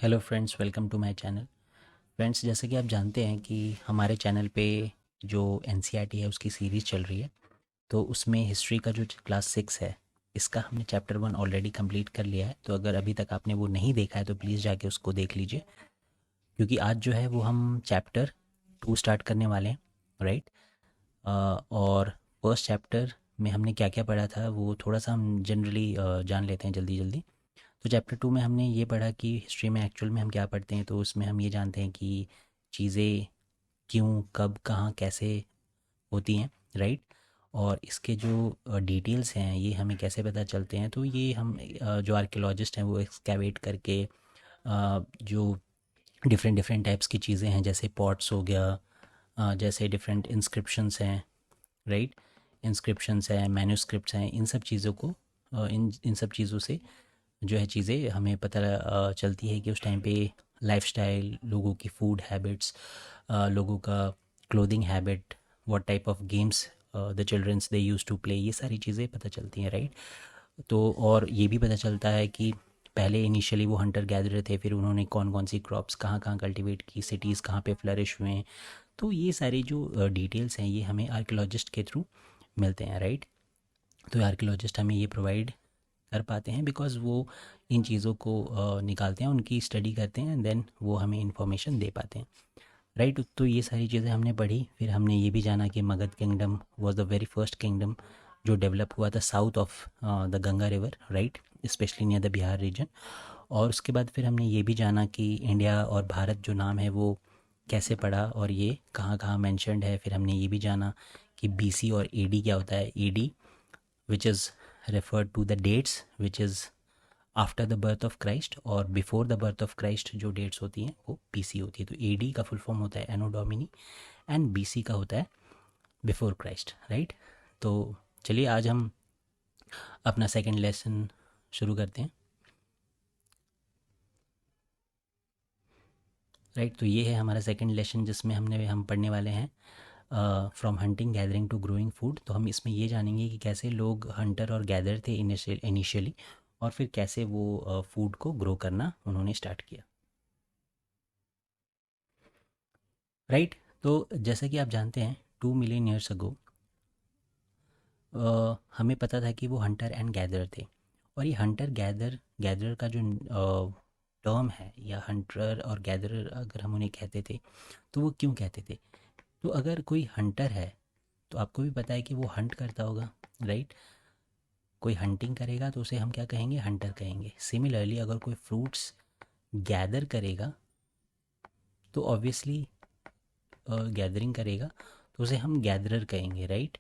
Hello friends, welcome to my channel. Friends, जैसे कि आप जानते हैं कि हमारे चैनल पे जो एनसीईआरटी है उसकी सीरीज़ चल रही है। तो उसमें हिस्ट्री का जो क्लास 6 है, इसका हमने चैप्टर 1 ऑलरेडी कंप्लीट कर लिया है। तो अगर अभी तक आपने वो नहीं देखा है तो प्लीज़ जाके उसको देख लीजिए, क्योंकि आज जो है वो हम चैप्टर 2 स्टार्ट करने वाले हैं, राइट। और फर्स्ट चैप्टर में हमने क्या क्या पढ़ा था वो थोड़ा सा हम जनरली जान लेते हैं जल्दी जल्दी। तो चैप्टर 2 में हमने ये पढ़ा कि हिस्ट्री में एक्चुअल में हम क्या पढ़ते हैं। तो उसमें हम ये जानते हैं कि चीज़ें क्यों, कब, कहाँ, कैसे होती हैं, राइट। और इसके जो डिटेल्स हैं ये हमें कैसे पता चलते हैं। तो ये हम जो आर्कियोलॉजिस्ट हैं वो एक्सकैवेट करके जो डिफरेंट डिफरेंट टाइप्स की चीज़ें हैं, जैसे पॉट्स हो गया, जैसे डिफरेंट इंस्क्रिप्शंस हैं, राइट। इंस्क्रिप्शंस हैं, मैन्यूस्क्रिप्ट्स हैं, इन सब चीज़ों को इन इन सब चीज़ों से जो है चीज़ें हमें पता चलती है कि उस टाइम पे लाइफस्टाइल, लोगों की फूड हैबिट्स, लोगों का clothing habit, what type of games the childrens they use to play, ये सारी चीज़ें पता चलती हैं, राइट। तो और ये भी पता चलता है कि पहले इनिशियली वो हंटर गैदरर थे, फिर उन्होंने कौन कौन सी क्रॉप्स कहाँ कहाँ कल्टीवेट की, सिटीज़ कहाँ पे फ्लरिश हुए हैं। तो ये सारी जो डिटेल्स हैं ये हमें आर्कियोलॉजिस्ट के थ्रू मिलते हैं, राइट। तो आर्कियोलॉजिस्ट हमें ये प्रोवाइड कर पाते हैं बिकॉज़ वो इन चीज़ों को निकालते हैं, उनकी स्टडी करते हैं, एंड देन वो हमें इंफॉर्मेशन दे पाते हैं, राइट। तो ये सारी चीज़ें हमने पढ़ी। फिर हमने ये भी जाना कि Magadha kingdom was the very first kingdom जो डेवलप हुआ था south of the Ganga river, right, specially near the Bihar region. और उसके बाद फिर हमने ये भी जाना कि इंडिया और भारत जो नाम है वो कैसे पड़ा और ये कहाँ कहाँ मैंशनड है। फिर हमने ये भी जाना कि बीसी और एडी क्या होता है। AD which is referred to the dates which is after the birth of Christ, और before the birth of Christ जो डेट्स होती हैं वो बीसी होती है। तो एडी का फुल फॉर्म होता है एनो डोमिनी, एंड बीसी का होता है बिफोर क्राइस्ट, राइट। तो चलिए आज हम अपना सेकंड लेसन शुरू करते हैं, राइट। तो ये है हमारा सेकंड लेसन जिसमें हम पढ़ने वाले हैं from hunting gathering to growing food. तो हम इसमें ये जानेंगे कि कैसे लोग हंटर और गैदर थे इनिशियली, और फिर कैसे वो फूड को ग्रो करना उन्होंने स्टार्ट किया, राइट। तो जैसा कि आप जानते हैं 2 मिलियन ईयर्स अगो हमें पता था कि वो हंटर एंड गैदर थे। और ये हंटर गैदर गैदर का जो टर्म है, या हंटर और गैदर अगर हम उन्हें कहते थे तो वो क्यों कहते थे। तो अगर कोई हंटर है तो आपको भी पता है कि वो हंट करता होगा, राइट। कोई हंटिंग करेगा तो उसे हम क्या कहेंगे, हंटर कहेंगे। सिमिलरली अगर कोई फ्रूट्स गैदर करेगा तो ऑब्वियसली गैदरिंग करेगा तो उसे हम गैदरर कहेंगे, राइट।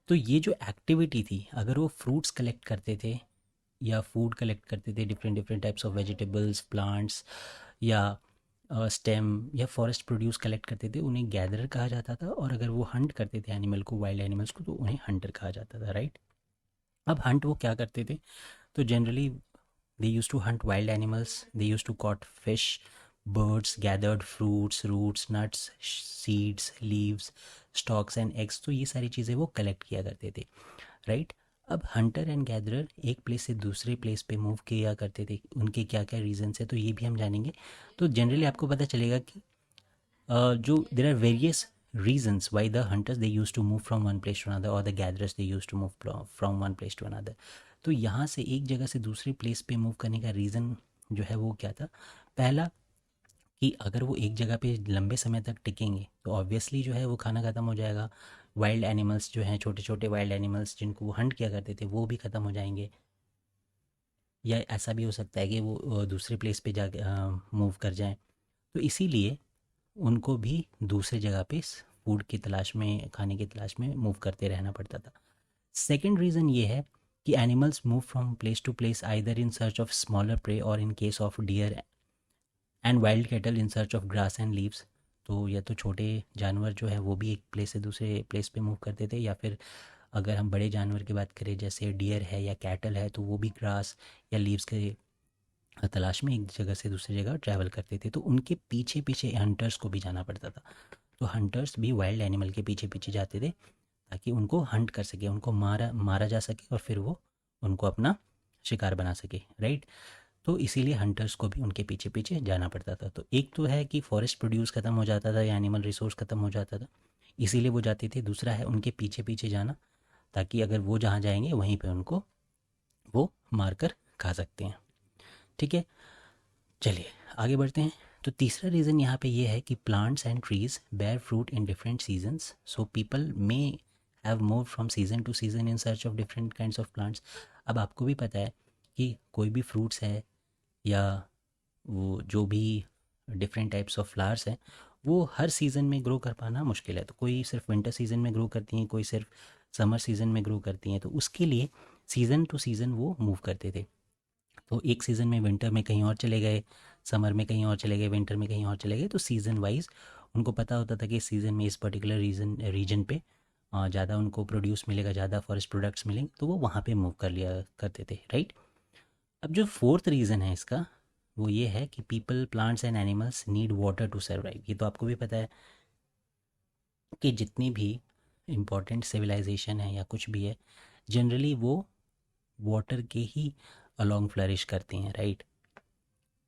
तो ये जो एक्टिविटी थी, अगर वो फ्रूट्स कलेक्ट करते थे या फूड कलेक्ट करते थे, different different types of vegetables, plants, या स्टेम या फॉरेस्ट प्रोड्यूस कलेक्ट करते थे, उन्हें गैदरर कहा जाता था। और अगर वो हंट करते थे एनिमल को, वाइल्ड एनिमल्स को, तो उन्हें हंटर कहा जाता था, राइट। अब हंट वो क्या करते थे, तो generally they used to hunt wild animals, they used to caught fish, birds, gathered fruits, roots, nuts, seeds, leaves, stalks and eggs। तो ये सारी चीज़ें वो कलेक्ट किया करते थे, राइट। अब हंटर एंड गैदरर एक प्लेस से दूसरे प्लेस पे मूव किया करते थे, उनके क्या क्या रीजंस है तो ये भी हम जानेंगे। तो जनरली आपको पता चलेगा कि जो there are various reasons why the hunters they used to move from one place to another, or the gatherers they used to move from one place to another। तो यहाँ से एक जगह से दूसरी प्लेस पे मूव करने का रीज़न जो है वो क्या था। पहला कि अगर वो एक जगह पे लंबे समय तक टिकेंगे तो ऑब्वियसली जो है वो खाना ख़त्म हो जाएगा। वाइल्ड एनिमल्स जो हैं, छोटे छोटे वाइल्ड एनिमल्स जिनको वो हंट किया करते थे, वो भी ख़त्म हो जाएंगे। या ऐसा भी हो सकता है कि वो दूसरे प्लेस पे जा मूव कर जाएं, तो इसीलिए उनको भी दूसरी जगह पे फूड की तलाश में, खाने की तलाश में मूव करते रहना पड़ता था। सेकेंड रीज़न ये है कि animals move from place to place either in search of smaller prey, और in case of deer and wild cattle in search of grass and leaves. तो या तो छोटे जानवर जो है वो भी एक प्लेस से दूसरे प्लेस पे मूव करते थे, या फिर अगर हम बड़े जानवर की बात करें जैसे डियर है या कैटल है, तो वो भी ग्रास या लीव्स के तलाश में एक जगह से दूसरी जगह ट्रैवल करते थे। तो उनके पीछे पीछे हंटर्स को भी जाना पड़ता था। तो हंटर्स भी वाइल्ड एनिमल के पीछे पीछे जाते थे ताकि उनको हंट कर सके, उनको मारा मारा जा सके, और फिर वो उनको अपना शिकार बना सके, राइट। तो इसीलिए हंटर्स को भी उनके पीछे पीछे जाना पड़ता था। तो एक तो है कि फॉरेस्ट प्रोड्यूस ख़त्म हो जाता था या एनिमल रिसोर्स ख़त्म हो जाता था, इसीलिए वो जाते थे। दूसरा है उनके पीछे पीछे जाना, ताकि अगर वो जहाँ जाएंगे वहीं पे उनको वो मार कर खा सकते हैं। ठीक है, चलिए आगे बढ़ते हैं। तो तीसरा रीज़न यहाँ पे ये है कि plants and trees bear fruit in different seasons, so people may have move from season to season in search of different kinds of plants. अब आपको भी पता है कि कोई भी फ्रूट्स है या वो जो भी डिफरेंट टाइप्स ऑफ फ्लावर्स हैं, वो हर सीज़न में ग्रो कर पाना मुश्किल है। तो कोई सिर्फ विंटर सीज़न में ग्रो करती हैं, कोई सिर्फ समर सीज़न में ग्रो करती हैं। तो उसके लिए सीज़न टू सीज़न वो मूव करते थे। तो एक सीज़न में विंटर में कहीं और चले गए, समर में कहीं और चले गए, विंटर में कहीं और चले गए। तो सीज़न वाइज उनको पता होता था कि इस सीज़न में इस पर्टिकुलर रीजन पे ज़्यादा उनको प्रोड्यूस मिलेगा, ज़्यादा फॉरेस्ट प्रोडक्ट्स मिलेंगे, तो वो वहाँ पे मूव कर लिया करते थे, राइट। अब जो फोर्थ रीज़न है इसका, वो ये है कि people plants and animals need water to survive. ये तो आपको भी पता है कि जितनी भी इम्पोर्टेंट सिविलाइजेशन है या कुछ भी है, जनरली वो वाटर के ही अलोंग फ्लरिश करती हैं, राइट।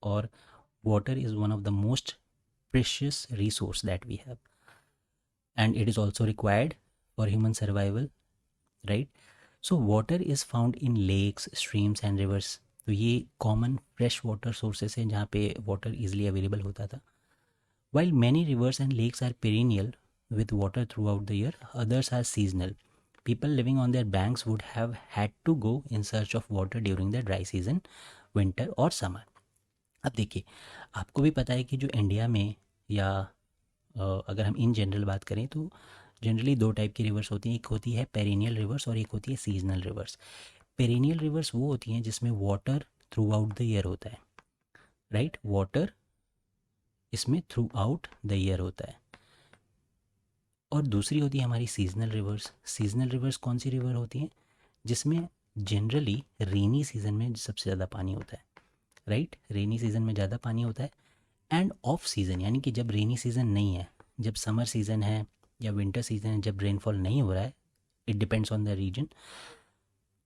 और water is one of the most precious resource that we have, and it is also required for human survival, right? So water is found in lakes, streams and rivers. तो ये common fresh water sources हैं जहाँ पे water easily available होता था. While many rivers and lakes are perennial with water throughout the year, others are seasonal. People living on their banks would have had to go in search of water during the dry season, winter or summer. अब देखिए, आपको भी पता है कि जो India में या अगर हम इन जनरल बात करें तो जनरली दो टाइप की रिवर्स होती हैं। एक होती है पेरिनियल रिवर्स और एक होती है सीजनल रिवर्स। पेरिनियल रिवर्स वो होती हैं जिसमें water through out the year होता है, राइट। वाटर इसमें थ्रू आउट द ईयर होता है। और दूसरी होती है हमारी सीजनल रिवर्स। सीजनल रिवर्स कौन सी रिवर होती हैं? जिसमें जनरली रेनी सीजन में सबसे ज़्यादा पानी होता है, राइट। रेनी सीजन में ज़्यादा पानी होता है। एंड ऑफ सीज़न, यानी कि जब रेनी सीज़न नहीं है, जब समर सीज़न है या विंटर सीज़न है, जब रेनफॉल नहीं हो रहा है, it depends on the region.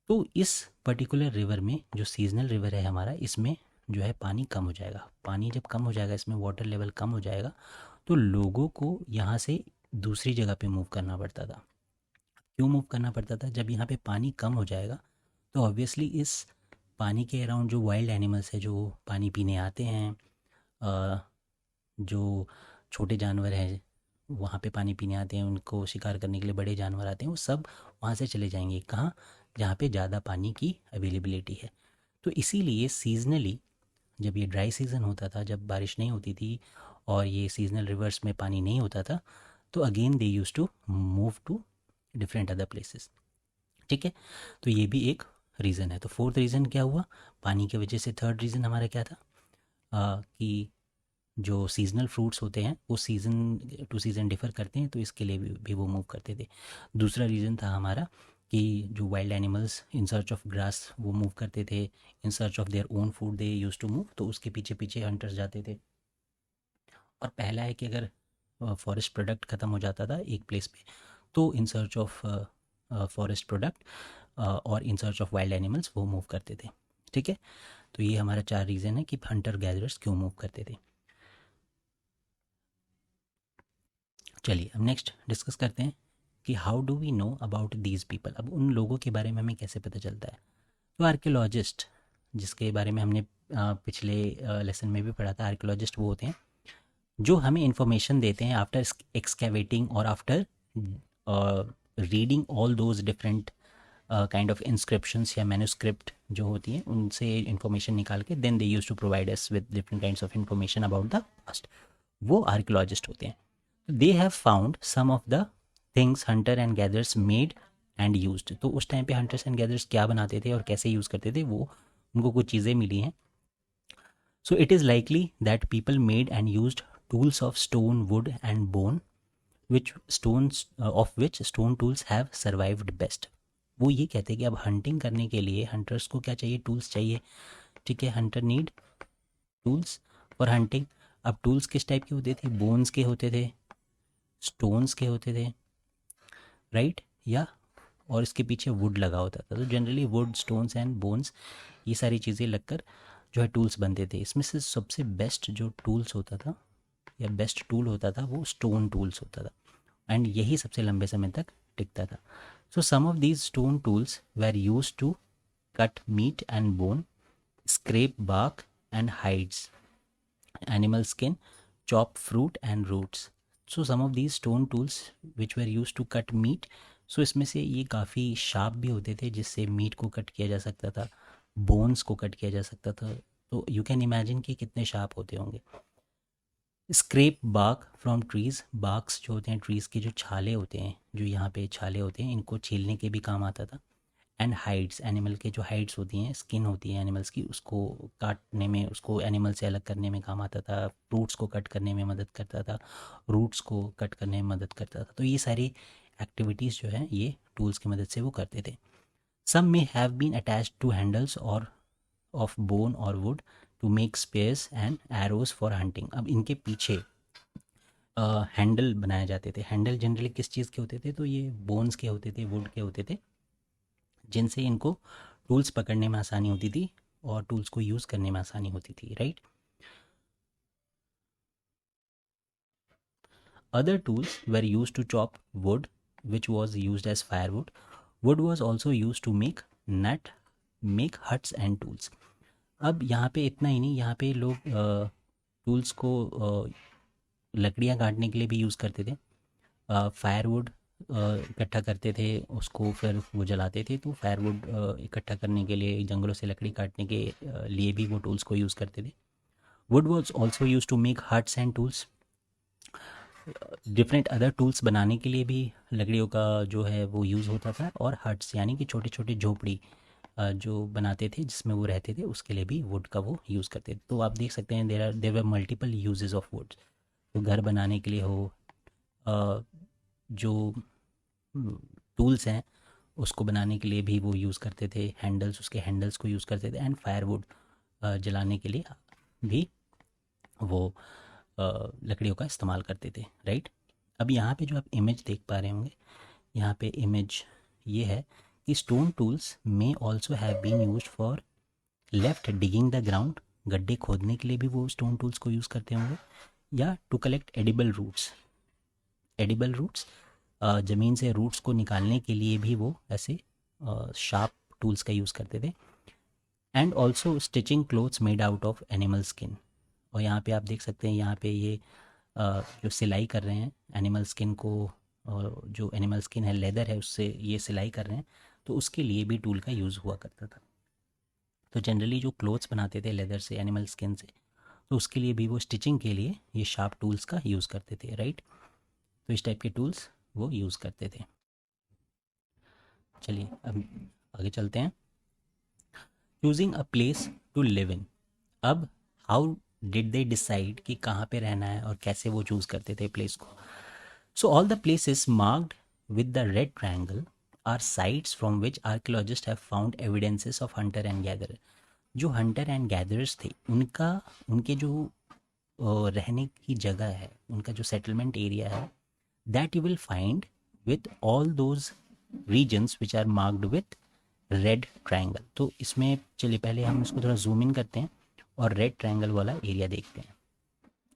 तो इस पर्टिकुलर रिवर में, जो सीजनल रिवर है हमारा, इसमें जो है पानी कम हो जाएगा। पानी जब कम हो जाएगा, इसमें वाटर लेवल कम हो जाएगा, तो लोगों को यहाँ से दूसरी जगह पे मूव करना पड़ता था। क्यों मूव करना पड़ता था? जब यहाँ पे पानी कम हो जाएगा तो ऑब्वियसली इस पानी के अराउंड जो वाइल्ड एनिमल्स है, जो पानी पीने आते हैं, जो छोटे जानवर हैं वहाँ पे पानी पीने आते हैं, उनको शिकार करने के लिए बड़े जानवर आते हैं, वो सब वहाँ से चले जाएंगे। कहाँ? जहाँ पे ज़्यादा पानी की अवेलेबिलिटी है। तो इसीलिए सीजनली जब ये ड्राई सीज़न होता था, जब बारिश नहीं होती थी और ये सीजनल रिवर्स में पानी नहीं होता था, तो again they use to move to different other places. ठीक है, तो ये भी एक रीज़न है। तो फोर्थ रीज़न क्या हुआ? पानी की वजह से। थर्ड रीज़न हमारा क्या था? कि जो सीजनल फ्रूट्स होते हैं वो सीज़न टू सीज़न डिफ़र करते हैं, तो इसके लिए भी वो मूव करते थे। दूसरा रीज़न था हमारा कि जो wild animals in search of grass वो मूव करते थे, in search of their own food they use to move, तो उसके पीछे पीछे हंटर्स जाते थे। और पहला है कि अगर फॉरेस्ट प्रोडक्ट ख़त्म हो जाता था एक प्लेस पे, तो in search of forest product और in search of wild animals वो मूव करते थे। ठीक है, तो ये हमारा 4 रीज़न है कि हंटर गैदरर्स क्यों मूव करते थे। चलिए अब नेक्स्ट डिस्कस करते हैं कि how do we know about these people. अब उन लोगों के बारे में हमें कैसे पता चलता है? तो आर्कियोलॉजिस्ट, जिसके बारे में हमने पिछले लेसन में भी पढ़ा था, आर्कियोलॉजिस्ट वो होते हैं जो हमें इंफॉर्मेशन देते हैं आफ्टर एक्सकेवेटिंग और after reading all those different kind of inscriptions या मैन्यूस्क्रिप्ट जो होती हैं, उनसे इंफॉर्मेशन निकाल के then they use to provide us with different kinds of information about the past. वो आर्कियोलॉजिस्ट होते हैं। They have found some of the things hunter and gatherers made and used. तो उस टाइम पे हंटर्स एंड गैदर्स क्या बनाते थे और कैसे यूज़ करते थे, वो उनको कुछ चीज़ें मिली हैं। So it is likely that people made and used tools of stone, wood and bone, which stones of which stone tools have survived best. वो ये कहते हैं कि अब हंटिंग करने के लिए हंटर्स को क्या चाहिए? टूल्स चाहिए। ठीक है, Hunter need tools for hunting. अब टूल्स किस टाइप के होते थे? बोन्स के होते थे, स्टोन्स के होते थे, राइट, या और इसके पीछे वुड लगा होता था। तो generally would, stones and bones, ये सारी चीज़ें लगकर जो है टूल्स बनते थे। इसमें से सबसे बेस्ट जो टूल्स होता था या बेस्ट टूल होता था वो स्टोन टूल्स होता था, एंड यही सबसे लंबे समय तक टिकता था। So some of these stone tools were use to cut meat and bone, scrape bark and hides, animal skin, chop fruit and roots. So some of these stone tools which were used to cut meat, so इसमें से ये काफ़ी sharp भी होते थे जिससे meet को cut किया जा सकता था, बोन्स को कट किया जा सकता था। तो यू कैन इमेजिन कि कितने शार्प होते होंगे। Scrape bark from trees, barks जो होते हैं ट्रीज़ के जो छाले होते हैं, जो यहाँ पे छाले होते हैं, इनको छीलने के भी काम आता था। एंड हाइड्स, एनिमल के जो हाइड्स होती हैं, स्किन होती है एनिमल्स की, उसको काटने में, उसको एनिमल से अलग करने में काम आता था। फ्रूट्स को कट करने में मदद करता था, रूट्स को कट करने में मदद करता था। तो ये सारी एक्टिविटीज़ जो है ये टूल्स की मदद से वो करते थे। Some may have been attached to handles और ऑफ बोन और wood to make spears and arrows for hunting. अब इनके पीछे हैंडल बनाए जाते थे। हैंडल जनरली किस चीज़ के होते थे? तो ये बोन्स के होते थे, वुड के होते थे, जिनसे इनको टूल्स पकड़ने में आसानी होती थी और टूल्स को यूज़ करने में आसानी होती थी, right. Other tools were use to chop wood which was use as firewood. Wood was also use to make nut, make huts and tools. अब यहाँ पे इतना ही नहीं, यहाँ पे लोग टूल्स को लकड़ियाँ काटने के लिए भी यूज़ करते थे। फायरवुड इकट्ठा करते थे, उसको फिर वो जलाते थे। तो फायरवुड इकट्ठा करने के लिए, जंगलों से लकड़ी काटने के लिए भी वो टूल्स को यूज़ करते थे। Wood was also use to make huts and tools. Different other tools बनाने के लिए भी लकड़ियों का जो है वो यूज़ होता था। और हट्स यानी कि छोटे छोटे झोपड़ी जो बनाते थे जिसमें वो रहते थे, उसके लिए भी वुड का वो यूज़ करते थे। तो आप देख सकते हैं there were multiple uses of wood. तो घर बनाने के लिए हो, जो टूल्स हैं उसको बनाने के लिए भी वो यूज़ करते थे। हैंडल्स, उसके हैंडल्स को यूज़ करते थे। एंड फायरवुड जलाने के लिए भी वो लकड़ियों का इस्तेमाल करते थे, राइट। अब यहाँ पे जो आप इमेज देख पा रहे होंगे, यहाँ पे इमेज ये है कि स्टोन टूल्स में also have been use for left digging the ground. गड्ढे खोदने के लिए भी वो स्टोन टूल्स को यूज़ करते होंगे, या to collect edible roots. Edible roots, ज़मीन से रूट्स को निकालने के लिए भी वो ऐसे शार्प टूल्स का यूज़ करते थे। And also stitching clothes made out of animal skin. और यहाँ पे आप देख सकते हैं, यहाँ पे ये जो सिलाई कर रहे हैं एनिमल स्किन को, और जो एनिमल स्किन है, लेदर है, उससे ये सिलाई कर रहे हैं। तो उसके लिए भी टूल का यूज़ हुआ करता था। तो जनरली जो क्लोथ्स बनाते थे लेदर से, एनिमल स्किन से, तो उसके लिए भी वो स्टिचिंग के लिए ये शार्प टूल्स का यूज़ करते थे, राइट। तो इस टाइप के टूल्स वो यूज़ करते थे। चलिए अब आगे चलते हैं। Choosing a place to live in. अब हाउ डिड दे डिसाइड कि कहाँ पे रहना है और कैसे वो चूज़ करते थे प्लेस को? So all the places marked with the red triangle are sites from which archaeologist have found evidences of hunter and gatherer. जो हंटर एंड गैदरर्स थे, उनका, उनके जो रहने की जगह है, उनका जो सेटलमेंट एरिया है, that you will find with all those regions which are marked with red triangle. तो इसमें चलिए पहले हम इसको थोड़ा जूम इन करते हैं और रेड ट्रायंगल वाला एरिया देखते हैं,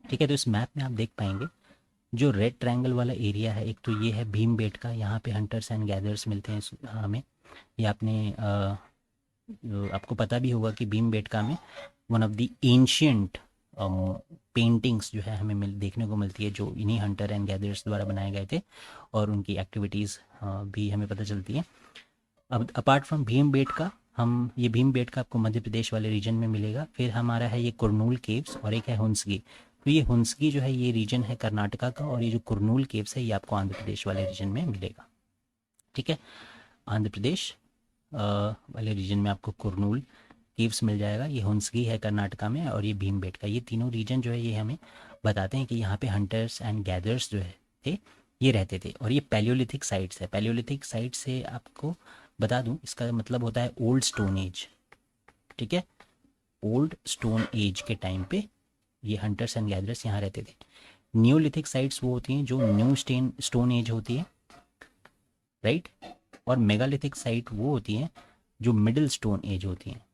ठीक है। तो इस मैप में आप देख पाएंगे जो रेड ट्रायंगल वाला एरिया है, एक तो ये है भीमबेटका, यहाँ पे हंटर्स एंड गैदर्स मिलते हैं हमें। ये आपने आपको पता भी होगा कि भीमबेटका में one of the ancient paintings जो है हमें देखने को मिलती है, जो इन्हीं हंटर एंड गैदर्स द्वारा बनाए गए थे, और उनकी एक्टिविटीज़ भी हमें पता चलती हैं। अब अपार्ट फ्रॉम भीमबेटका, हम ये भीमबेटका आपको मध्य प्रदेश वाले रीजन में मिलेगा। फिर हमारा है ये कुरनूल केव्स, और एक है हुंसगी। तो ये हुंसगी जो है ये रीजन है कर्नाटका का, और ये जो कुरनूल केव्स है ये आपको आंध्र प्रदेश वाले रीजन में मिलेगा, ठीक है। आंध्र प्रदेश वाले रीजन में आपको कुरनूल केव्स मिल जाएगा। ये हुंसगी है कर्नाटका में, और ये भीमबेटका। ये तीनों रीजन जो है ये हमें बताते हैं कि यहाँ पे हंटर्स एंड गैदर्स जो है थे, ये रहते थे। और ये पैलियोलिथिक साइट्स है। पैलियोलिथिक साइट से आपको बता दूं, इसका मतलब होता है ओल्ड स्टोन एज, ठीक है। ओल्ड स्टोन एज के टाइम पे ये हंटर्स एंड गैदरर्स यहाँ रहते थे। न्यूलिथिक साइट्स वो होती हैं जो न्यू स्टोन एज होती है, राइट। और मेगालिथिक साइट वो होती हैं जो मिडिल स्टोन एज होती हैं,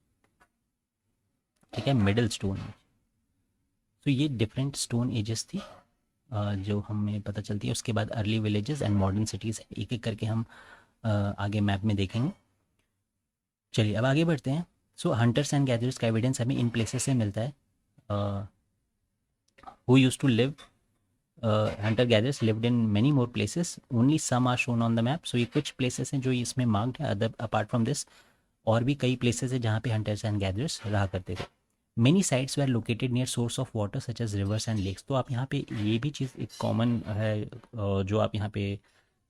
ठीक है, मिडल स्टोन एज। तो ये डिफरेंट स्टोन एजेस थी जो हमें पता चलती है। उसके बाद early villages and modern cities, एक एक करके हम आगे मैप में देखेंगे। चलिए अब आगे बढ़ते हैं। सो हंटर्स एंड गैदरर्स का एविडेंस हमें इन प्लेसेस से मिलता है। Who used to live, hunter gatherers lived in many more places, only some are shown on the map. So ये कुछ प्लेसेस हैं जो इसमें मार्क्ड है, अदर अपार्ट फ्रॉम दिस और भी कई प्लेसेस है जहाँ पे हंटर्स एंड गैदरर्स रहा करते थे। Many sites were located near source of water such as rivers and lakes. तो आप यहाँ पे ये भी चीज़ एक कॉमन है जो आप यहाँ पे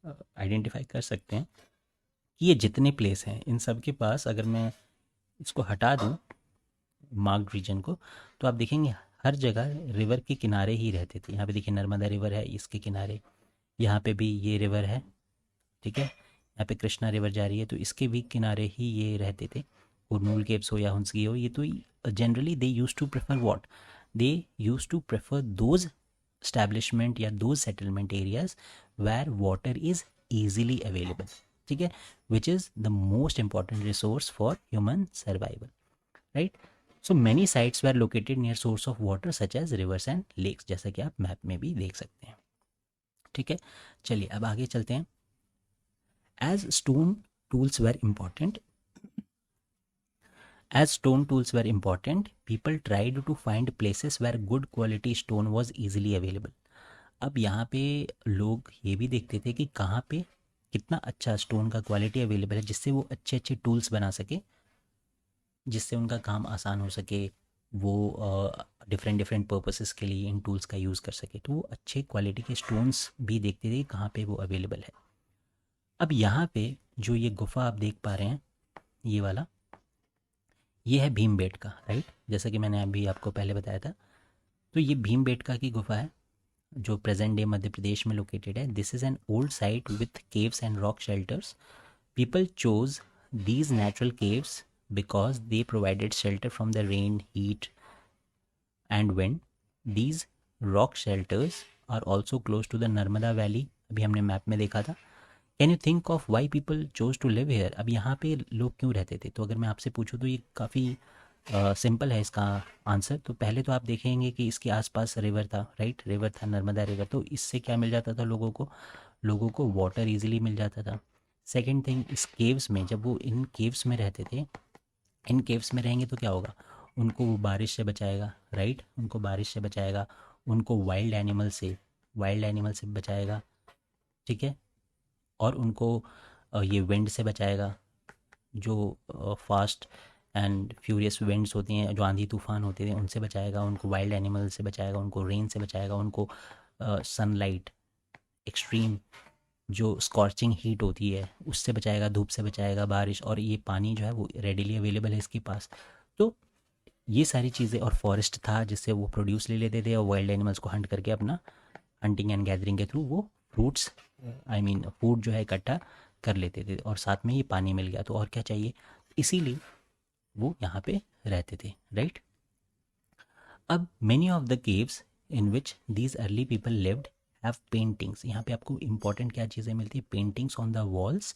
आइडेंटिफाई कर सकते हैं कि ये जितने प्लेस हैं इन सब के पास, अगर मैं इसको हटा दूँ मार्क्ड रीजन को, तो आप देखेंगे हर जगह रिवर के किनारे ही रहते थे। यहाँ पे देखिए नर्मदा रिवर है, इसके किनारे, यहाँ पे भी ये रिवर है, ठीक है, यहाँ पे कृष्णा रिवर जा रही है, तो इसके भी किनारे ही ये रहते थे। कुरनूल केव्स हो या हुंसगी हो, ये तो generally they use to prefer what, they use to prefer those establishment या those settlement areas where water is easily available, ठीक है, which is the most important resource for human survival, right. So many sites were located near source of water such as rivers and lakes, जैसा कि आप map में भी देख सकते हैं, ठीक है। चलिए अब आगे चलते हैं। As stone tools were important, people tried to find places where good quality stone was easily available. अब यहाँ पे लोग ये भी देखते थे कि कहाँ पे कितना अच्छा स्टोन का क्वालिटी अवेलेबल है, जिससे वो अच्छे अच्छे टूल्स बना सके, जिससे उनका काम आसान हो सके, वो डिफरेंट डिफरेंट पर्पसेस के लिए इन टूल्स का यूज़ कर सके। तो वो अच्छे क्वालिटी के स्टोन्स भी देखते थे कहाँ पे वो अवेलेबल है। अब यहाँ पे जो ये गुफा आप देख पा रहे हैं, ये वाला, ये है भीमबेटका, राइट, जैसा कि मैंने अभी आपको पहले बताया था। तो ये भीमबेटका की गुफा है जो प्रेजेंट डे मध्य प्रदेश में लोकेटेड है। This is an old site with caves and rock shelters. People chose these natural caves because they provided shelter from the rain, heat and wind. These rock shelters are also close to the Narmada valley, अभी हमने map में देखा था। Can you think of why people chose to live here. अब यहाँ पे लोग क्यों रहते थे, तो अगर मैं आपसे पूछूँ तो ये काफ़ी सिंपल है इसका आंसर। तो पहले तो आप देखेंगे कि इसके आसपास रिवर था, राइट, रिवर था, नर्मदा रिवर, तो इससे क्या मिल जाता था लोगों को वाटर इजीली मिल जाता था। सेकंड थिंग, इस केव्स में, जब वो इन केव्स में रहते थे, इन केव्स में रहेंगे तो क्या होगा, उनको वो बारिश से बचाएगा, राइट, उनको बारिश से बचाएगा, उनको वाइल्ड एनिमल से बचाएगा, ठीक है, और उनको ये विंड से बचाएगा, जो फास्ट एंड फ्यूरियस विंड्स होती हैं, जो आंधी तूफान होते हैं, उनसे बचाएगा, उनको वाइल्ड एनिमल से बचाएगा, उनको रेन से बचाएगा, उनको सनलाइट, एक्सट्रीम जो स्कॉर्चिंग हीट होती है उससे बचाएगा, धूप से बचाएगा, बारिश, और ये पानी जो है वो रेडिली अवेलेबल है इसके पास। तो ये सारी चीज़ें, और फॉरेस्ट था जिससे वो प्रोड्यूस ले लेते थे, और वाइल्ड एनिमल्स को हंट करके अपना हंटिंग एंड गैदरिंग के थ्रू वो फ्रूट्स, आई मीन फूड जो है इकट्ठा कर लेते थे, और साथ में ये पानी मिल गया तो और क्या चाहिए, इसीलिए वो यहाँ पे रहते थे, राइट। अब many of the caves in which these early people lived have paintings. यहाँ पे आपको इंपॉर्टेंट क्या चीज़ें मिलती है, paintings on the walls.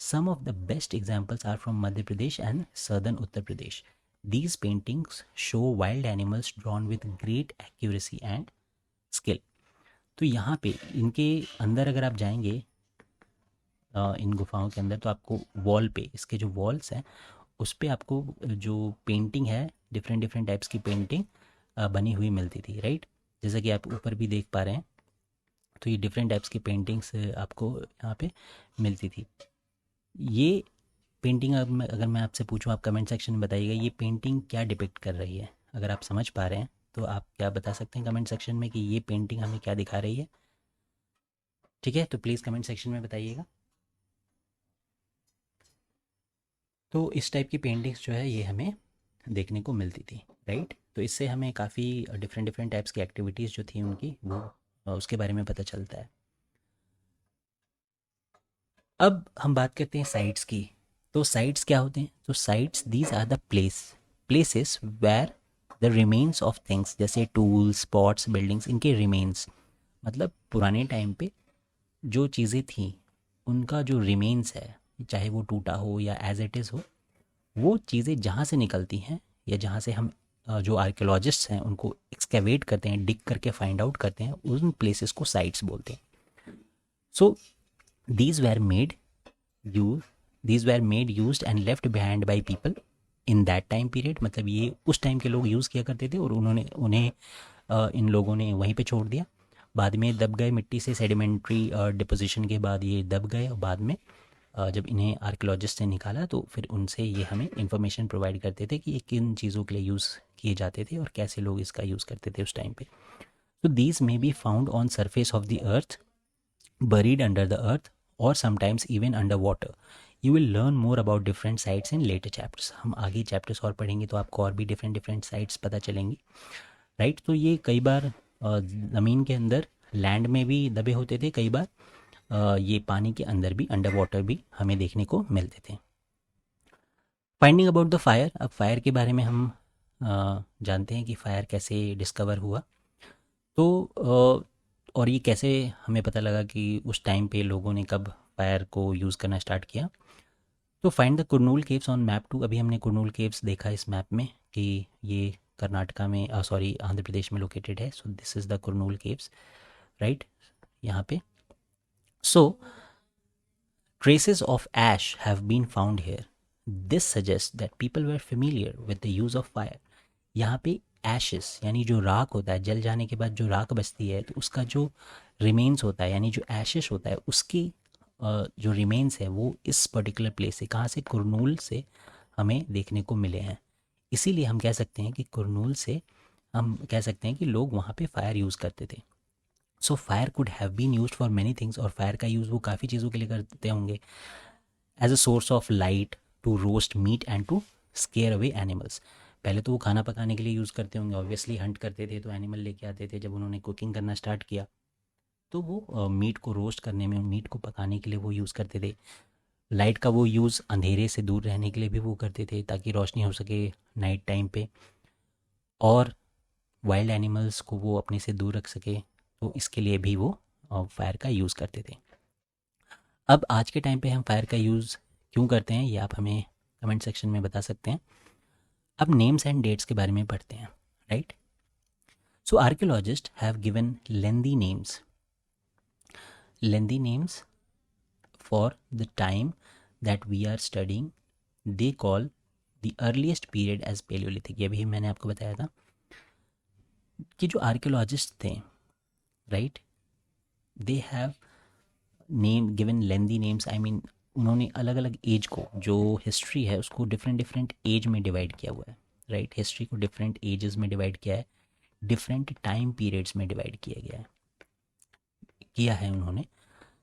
Some of the best examples are from Madhya Pradesh and southern Uttar Pradesh. These paintings show wild animals drawn with great accuracy and skill. तो यहाँ पे इनके अंदर अगर आप जाएंगे इन गुफाओं के अंदर, तो आपको वॉल पे, इसके जो वॉल्स हैं उस पे आपको जो पेंटिंग है, डिफरेंट डिफरेंट टाइप्स की पेंटिंग बनी हुई मिलती थी, राइट, जैसा कि आप ऊपर भी देख पा रहे हैं। तो ये डिफरेंट टाइप्स की पेंटिंग्स आपको यहाँ पे मिलती थी। ये पेंटिंग, अगर मैं आपसे पूछूं, आप कमेंट सेक्शन में बताइएगा ये पेंटिंग क्या डिपिक्ट कर रही है। अगर आप समझ पा रहे हैं तो आप क्या बता सकते हैं कमेंट सेक्शन में कि ये पेंटिंग हमें क्या दिखा रही है, ठीक है, तो प्लीज़ कमेंट सेक्शन में बताइएगा। तो इस टाइप की पेंटिंग्स जो है ये हमें देखने को मिलती थी, राइट। तो इससे हमें काफ़ी डिफरेंट डिफरेंट टाइप्स की एक्टिविटीज़ जो थी उनकी, वो उसके बारे में पता चलता है। अब हम बात करते हैं साइट्स की। तो साइट्स क्या होते हैं, तो sites these are the places where the remains of things, जैसे टूल्स, स्पॉट्स, बिल्डिंग्स, इनके रिमेन्स, मतलब पुराने टाइम पे जो चीज़ें थी उनका जो रिमेन्स है, चाहे वो टूटा हो या एज इट इज़ हो, वो चीज़ें जहाँ से निकलती हैं या जहाँ से हम जो आर्कियोलॉजिस्ट्स हैं उनको एक्सकेवेट करते हैं, डिग करके फाइंड आउट करते हैं, उन प्लेसेस को साइट्स बोलते हैं. So these were made use these were made used and left behind by people in that time period. मतलब ये उस टाइम के लोग यूज़ किया करते थे और उन्होंने उन्हें इन लोगों ने वहीं पे छोड़ दिया. बाद में दब गए मिट्टी से, सेडिमेंट्री डिपोजिशन के बाद ये दब गए, और बाद में जब इन्हें आर्कियोलॉजिस्ट ने निकाला तो फिर उनसे ये हमें इंफॉर्मेशन प्रोवाइड करते थे कि ये किन चीज़ों के लिए यूज़ किए जाते थे और कैसे लोग इसका यूज़ करते थे उस टाइम पे. तो these may be found on surface of the earth, buried under the earth, or sometimes even underwater. You will learn more about different sites in later chapters. हम आगे चैप्टर्स और पढ़ेंगे तो आपको और भी डिफरेंट डिफरेंट साइट्स पता चलेंगी, राइट. तो ये कई बार ज़मीन के अंदर लैंड में भी दबे होते थे, कई बार ये पानी के अंदर भी, अंडर वाटर भी हमें देखने को मिलते थे. Finding about the fire. अब फायर के बारे में हम जानते हैं कि फायर कैसे डिस्कवर हुआ. तो और ये कैसे हमें पता लगा कि उस टाइम पे लोगों ने कब फायर को यूज़ करना स्टार्ट किया. तो find the Kurnool caves on map 2. अभी हमने कुरनूल केव्स देखा इस मैप में कि ये कर्नाटका में, सॉरी आंध्र प्रदेश में लोकेटेड है. So this is the Kurnool caves, right, यहाँ पे. सो traces of ash have been found here. This suggests that people were familiar with the use of fire. यहाँ पे एशेस यानी जो राख होता है, जल जाने के बाद जो राख बचती है, तो उसका जो रिमेन्स होता है यानी जो एशेस होता है, उसकी जो रिमेन्स है वो इस पर्टिकुलर प्लेस से, कहाँ से, कुरनूल से हमें देखने को मिले हैं. इसीलिए हम कह सकते हैं कि कुरनूल से हम कह सकते हैं कि लोग वहाँ पे फायर यूज़ करते थे. So fire could have been used for many things. और फायर का यूज़ वो काफ़ी चीज़ों के लिए करते होंगे. As a source of light, to roast meat and to scare away animals. पहले तो वो खाना पकाने के लिए यूज़ करते होंगे, ऑब्वियसली हंट करते थे तो एनिमल लेके आते थे. जब उन्होंने कुकिंग करना स्टार्ट किया तो वो मीट को रोस्ट करने में, मीट को पकाने के लिए वो यूज़ करते थे. लाइट का वो यूज़ अंधेरे से दूर रहने के लिए भी वो करते थे, ताकि रोशनी हो सके नाइट टाइम पे, और वाइल्ड एनिमल्स को वो अपने से दूर रख सके, तो इसके लिए भी वो फायर का यूज़ करते थे. अब आज के टाइम पे हम फायर का यूज़ क्यों करते हैं ये आप हमें कमेंट सेक्शन में बता सकते हैं. अब नेम्स एंड डेट्स के बारे में पढ़ते हैं, right. So archaeologist have given lengthy names for the time that we are studying. They call the earliest period as palaeolithic. ये भी मैंने आपको बताया था कि जो आर्कियोलॉजिस्ट थे, right, they have given lengthy names. I mean उन्होंने अलग अलग एज को, जो हिस्ट्री है उसको डिफरेंट डिफरेंट एज में डिवाइड किया हुआ है, राइट. हिस्ट्री को डिफरेंट एजेस में डिवाइड किया है, डिफरेंट टाइम पीरियड्स में डिवाइड किया है उन्होंने.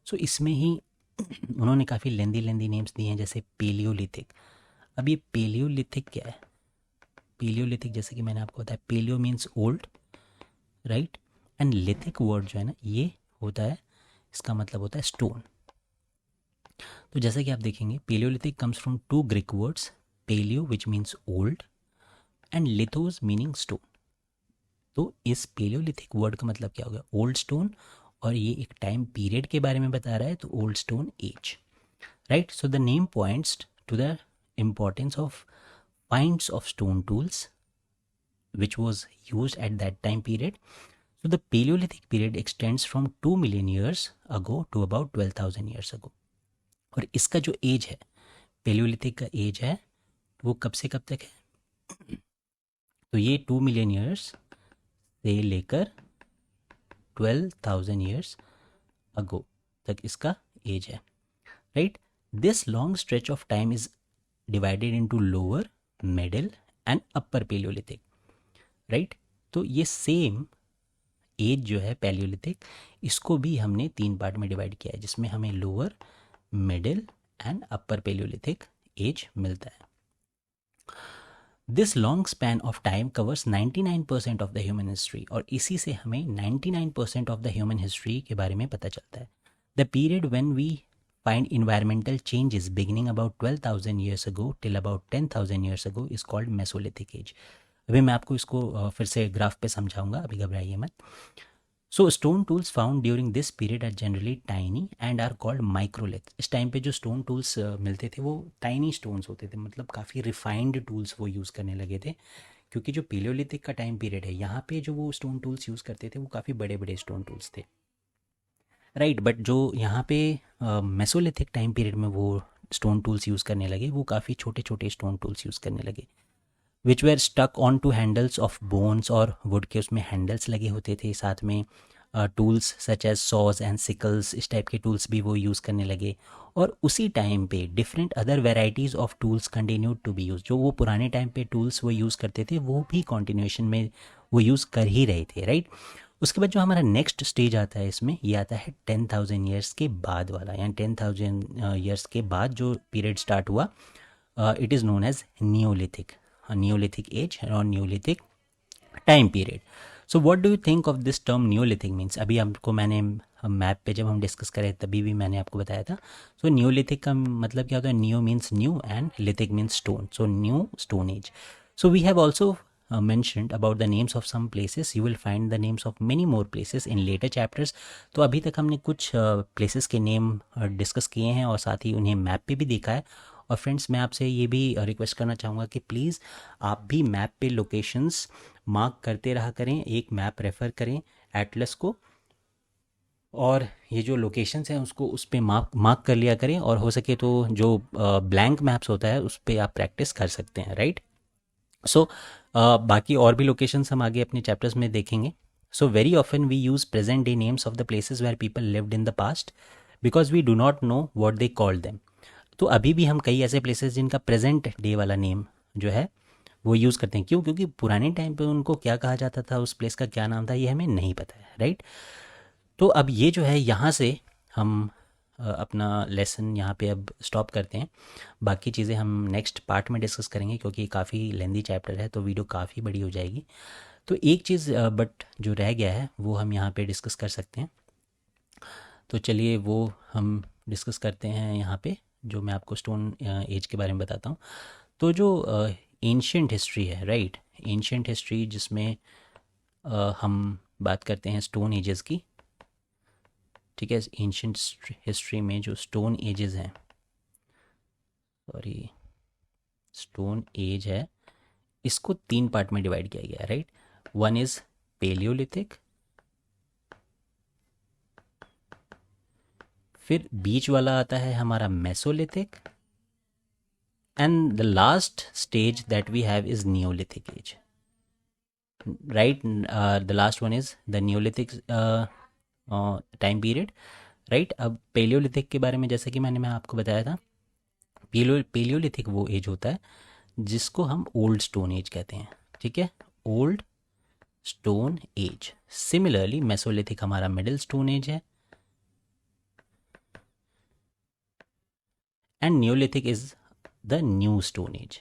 सो इसमें ही उन्होंने काफ़ी लेंदी नेम्स दिए हैं, जैसे पेलियोलिथिक. अब ये पेलियोलिथिक क्या है? पेलियोलिथिक जैसे कि मैंने आपको बताया, paleo means old, right, and lithic word जो है ना, ये होता है, इसका मतलब होता है स्टोन. तो जैसा कि आप देखेंगे, palaeolithic comes from two Greek words, palaeo which means old and lithos meaning stone. तो इस पेलियोलिथिक वर्ड का मतलब क्या होगा? ओल्ड स्टोन, और ये एक टाइम पीरियड के बारे में बता रहा है, तो old stone age, right. So the name points to the importance of finds of stone tools which was used at that time period. So the Paleolithic period extends from 2 million years ago to about 12,000 years ago. और इसका जो as है, palaeolithic का as है, वो कब से कब तक है? तो ये 2 मिलियन ईयर्स से लेकर 12,000 ईयर्स अगो तक इसका एज है, right. This long stretch of time is divided into lower, middle and upper palaeolithic, right. तो ये सेम एज जो है पैलियोलिथिक, इसको भी हमने 3 पार्ट में डिवाइड किया है, जिसमें हमें lower, middle and upper palaeolithic age मिलता है. This long span of time covers 99% of the human history. और इसी से हमें 99% ऑफ द ह्यूमन हिस्ट्री के बारे में पता चलता है. The period when we find environmental changes beginning about 12,000 years ago till about 10,000 years ago is called Mesolithic age. अभी मैं आपको इसको फिर से ग्राफ पे समझाऊंगा, अभी घबराइए मत. So stone tools found during this period are generally tiny and are called microlith. इस टाइम पे जो स्टोन टूल्स मिलते थे वो टाइनी स्टोन्स होते थे, मतलब काफ़ी रिफाइंड टूल्स वो यूज़ करने लगे थे, क्योंकि जो पेलियोलिथिक का टाइम पीरियड है यहाँ पे जो वो स्टोन टूल्स यूज़ करते थे वो काफ़ी बड़े बड़े स्टोन टूल्स थे, राइट। बट जो यहाँ पे मेसोलिथिक टाइम पीरियड में वो स्टोन टूल्स यूज़ करने लगे वो काफ़ी छोटे छोटे स्टोन टूल्स यूज़ करने लगे, which were stuck on to handles of bones, और वुड के उसमें हैंडल्स लगे होते थे, साथ में tools such as saws and sickles, इस टाइप के टूल्स भी वो यूज़ करने लगे। और उसी टाइम पे different other varieties of tools continued to be used, जो वो पुराने टाइम पे टूल्स वो यूज़ करते थे वो भी कॉन्टिन्यूएशन में वो यूज़ कर ही रहे थे, राइट। उसके बाद जो हमारा नेक्स्ट स्टेज आता है इसमें, ये आता है 10,000 ईयर्स के बाद वाला, यानी 10,000 ईयर्स के बाद जो पीरियड स्टार्ट हुआ, it is known as neolithic, neolithic age और neolithic time period. So what do you think of this term neolithic means? अभी आपको मैंने मैप पे जब हम डिस्कस करें तभी भी मैंने आपको बताया था। सो नियोलिथिक का मतलब क्या होता है? Neo means new and lithic means stone, so new stone age. So we have also mentioned about the names of some places. You will find the names of many more places in later chapters. तो अभी तक हमने कुछ places के name discuss किए हैं और साथ ही उन्हें मैप पे भी देखा है। और फ्रेंड्स, मैं आपसे ये भी रिक्वेस्ट करना चाहूँगा कि प्लीज़ आप भी मैप पे लोकेशंस मार्क करते रहा करें, एक मैप रेफ़र करें एटलस को, और ये जो लोकेशंस हैं उसको उस पे मार्क कर लिया करें, और हो सके तो जो ब्लैंक मैप्स होता है उस पर आप प्रैक्टिस कर सकते हैं, राइट। सो बाकी और भी लोकेशंस हम आगे अपने चैप्टर्स में देखेंगे। So very often we use present day names of the places where people lived in the past because we do not know what they called them. तो अभी भी हम कई ऐसे प्लेसेस जिनका प्रेजेंट डे वाला नेम जो है वो यूज़ करते हैं। क्यों? क्योंकि पुराने टाइम पे उनको क्या कहा जाता था, उस प्लेस का क्या नाम था, ये हमें नहीं पता है, राइट। तो अब ये जो है यहाँ से हम अपना लेसन यहाँ पे अब स्टॉप करते हैं। बाकी चीज़ें हम नेक्स्ट पार्ट में डिस्कस करेंगे क्योंकि काफ़ी लेंदी चैप्टर है तो वीडियो काफ़ी बड़ी हो जाएगी। तो एक चीज़ बट जो रह गया है वो हम यहाँ पे डिस्कस कर सकते हैं। तो चलिए वो हम डिस्कस करते हैं यहाँ पे, जो मैं आपको स्टोन एज के बारे में बताता हूँ। तो जो एंशियंट हिस्ट्री है, राइट, एंशियंट हिस्ट्री जिसमें हम बात करते हैं स्टोन एजेस की, ठीक है। एंशियंट हिस्ट्री में जो स्टोन एजेस हैं, सॉरी, स्टोन एज है, इसको 3 पार्ट में डिवाइड किया गया है, राइट। वन इज पेलियोलिथिक, फिर बीच वाला आता है हमारा mesolithic, and the last stage that we have is neolithic age, right. The last one is the neolithic time period, right. अब पेलियोलिथिक के बारे में जैसे कि मैं आपको बताया था, पेलियोलिथिक वो एज होता है जिसको हम ओल्ड स्टोन एज कहते हैं, ठीक है, old stone as. Similarly Mesolithic हमारा मिडिल स्टोन एज है, and Neolithic is the new stone as,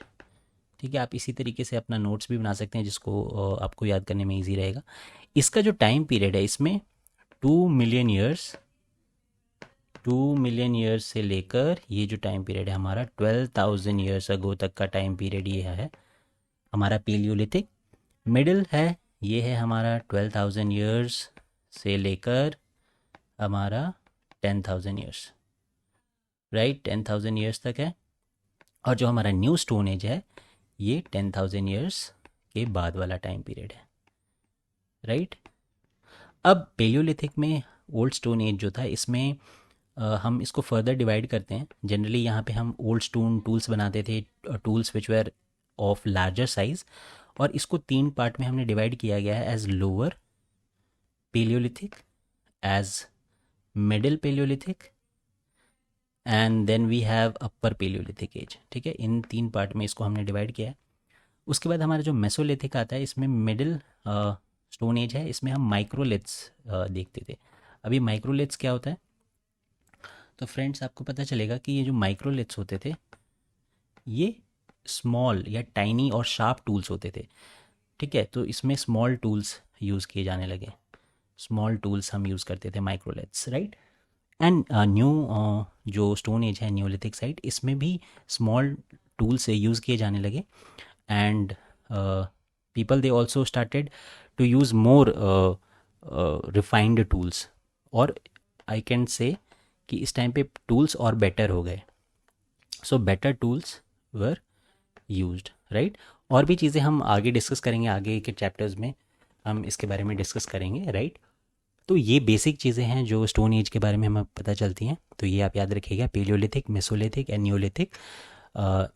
ठीक है। आप इसी तरीके से अपना नोट्स भी बना सकते हैं जिसको आपको याद करने में ईजी रहेगा। इसका जो टाइम पीरियड है इसमें 2 मिलियन ईयर्स, 2 मिलियन ईयर्स से लेकर ये जो टाइम पीरियड है हमारा 12,000 ईयर्स अगो तक का टाइम पीरियड ये है हमारा पेलियोलिथिक। मिडिल है, ये है हमारा 12,000 ईयर्स से लेकर हमारा 10,000 ईयर्स, राइट, 10,000 ईयर्स तक है। और जो हमारा न्यू स्टोन एज है ये 10,000 ईयर्स के बाद वाला टाइम पीरियड है, राइट। अब पेलियोलिथिक में ओल्ड स्टोन एज जो था इसमें हम इसको फर्दर डिवाइड करते हैं। जनरली यहाँ पे हम ओल्ड स्टोन टूल्स बनाते थे, tools which where of larger size, और इसको 3 पार्ट में हमने डिवाइड किया गया है, as lower palaeolithic, as middle palaeolithic, and then we have upper palaeolithic age, ठीक है। इन 3 पार्ट में इसको हमने डिवाइड किया है। उसके बाद हमारा जो मेसोलिथिक आता है इसमें मिडिल स्टोन एज है, इसमें हम माइक्रोलिथ्स देखते थे। अभी माइक्रोलिथ्स क्या होता है? तो फ्रेंड्स आपको पता चलेगा कि ये जो माइक्रोलिथ्स होते थे ये स्मॉल या टाइनी और शार्प टूल्स होते थे, ठीक है। तो इसमें स्मॉल टूल्स यूज़ किए जाने लगे, स्मॉल टूल्स हम यूज़ करते थे माइक्रोलिथ्स, राइट। एंड न्यू जो स्टोन एज है न्यूलिथिक साइड, इसमें भी स्मॉल टूल से यूज़ किए जाने लगे, and people they also started to use more refined tools, और आई कैन से कि इस टाइम पे टूल्स और बेटर हो गए। So better tools were used, right. और भी चीज़ें हम आगे डिस्कस करेंगे, आगे के चैप्टर्स में हम इसके बारे में डिस्कस करेंगे, राइट। तो ये बेसिक चीज़ें हैं जो स्टोन एज के बारे में हमें पता चलती हैं, तो ये आप याद रखिएगा, palaeolithic, mesolithic and neolithic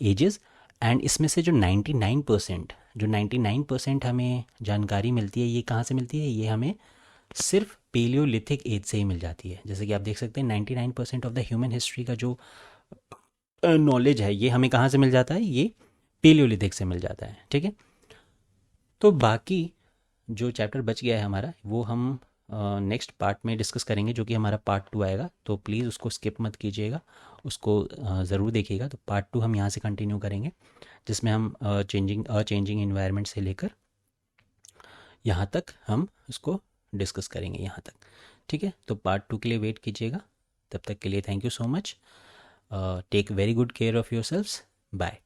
ages. And इसमें से जो 99% हमें जानकारी मिलती है, ये कहाँ से मिलती है? ये हमें सिर्फ पेलियोलिथिक एज से ही मिल जाती है। जैसे कि आप देख सकते हैं 99% ऑफ द ह्यूमन हिस्ट्री का जो नॉलेज है, ये हमें कहाँ से मिल जाता है? ये पेलियोलिथिक से मिल जाता है, ठीक है। तो बाकी जो चैप्टर बच गया है हमारा, वो हम नेक्स्ट पार्ट में डिस्कस करेंगे, जो कि हमारा पार्ट 2 आएगा। तो प्लीज़ उसको स्किप मत कीजिएगा, उसको ज़रूर देखिएगा। तो पार्ट 2 हम यहाँ से कंटिन्यू करेंगे, जिसमें हम चेंजिंग इन्वायरमेंट से लेकर यहाँ तक हम उसको डिस्कस करेंगे, यहाँ तक, ठीक है। तो पार्ट 2 के लिए वेट कीजिएगा। तब तक के लिए thank you so much. Take very good care of yourselves. Bye.